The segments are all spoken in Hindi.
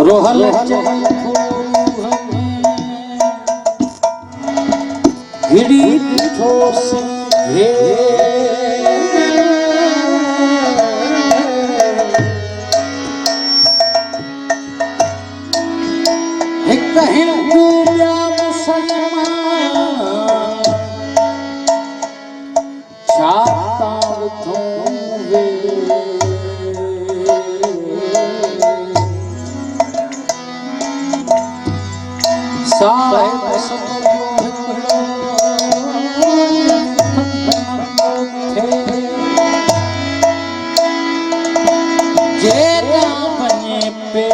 रोहल हिड़ी ठोस हे एक हिंदू या मुसलमान छाता धोवे साहिब जेना बने पे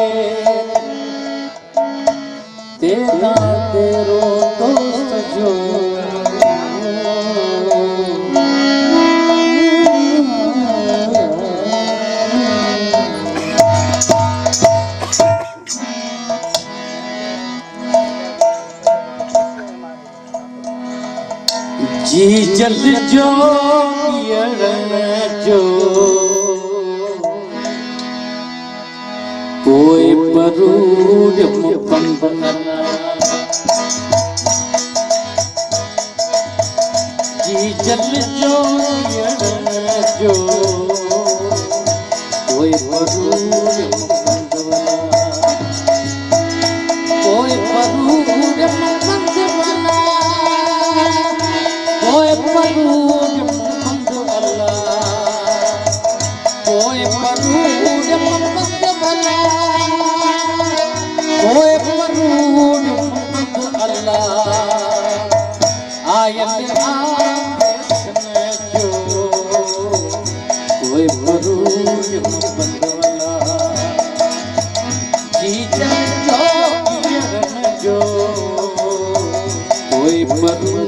तेरा तेरो दोस्त जो जी जल जो जो कोई परूड मुकम्मल जी जल जो कोई परूड मुकम्मल कोई परूड कोई परूड मुहम्मद अल्लाह कोई परूड मुहम्मद अल्लाह कोई परूड मुहम्मद अल्लाह आयत आदेश में जो कोई परूड मुहम्मद अल्लाह जी जो कोई परूड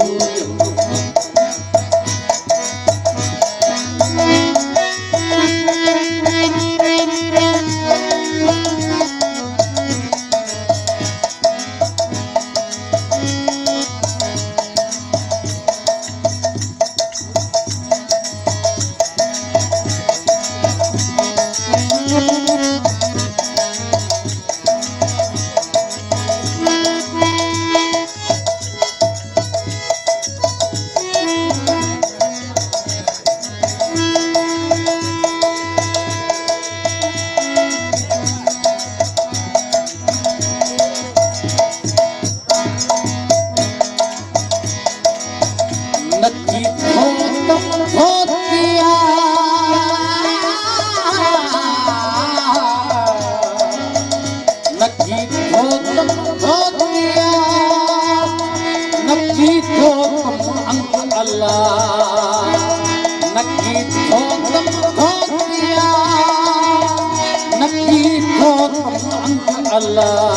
अल्लाह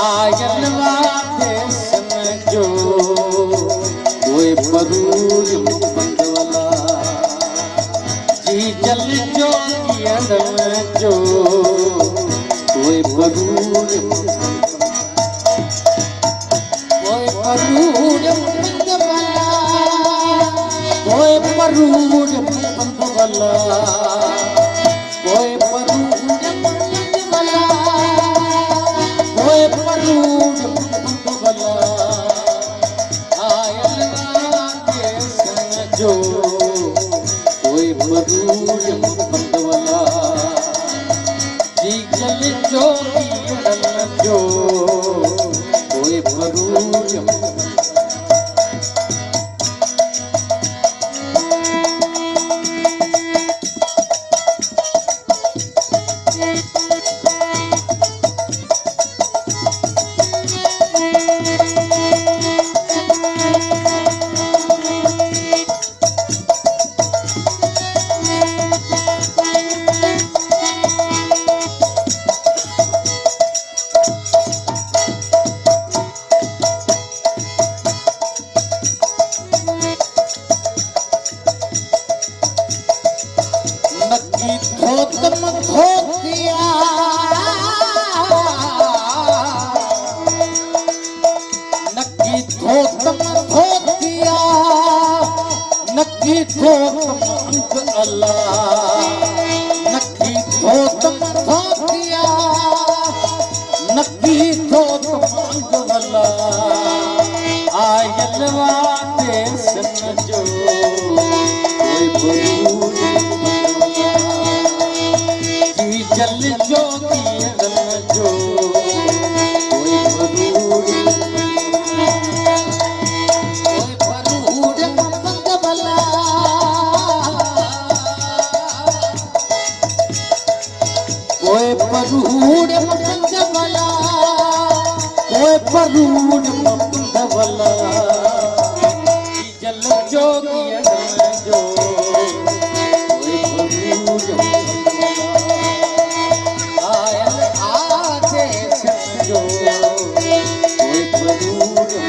आयल देश में जो कोई परूड मुहम्मद वाला जी जल जो जो कोई परूड मुहम्मद वाला कोई परूड मुहम्मद वाला कोई परूड जो कोई परूड मुहम्मद वाला जी जल जो कोई परूड नक्की थो तम धोतिया नक्की थो तम अंक अल्लाह नक्की थो तम धोतिया नक्की थो तम अंक अल्लाह आयलवा देश न जो कोई बरूद की जल जो जो कोई बरूद मंगवला कोई बरूद मंगवला कोई बरूद मंगवला जल जोगी जो कोई बरूद आयल आदेश जो कोई बरूद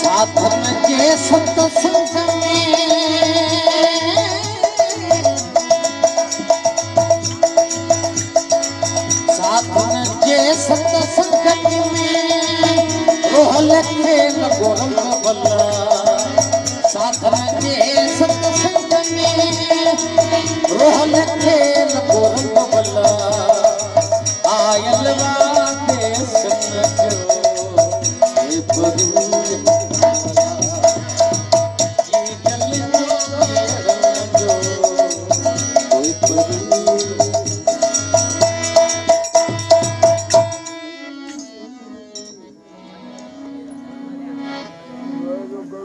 साधन के सत्संग में साधन के सत्संग में रोहल के गोरम बल्ला साधन के सत्संग में रोहल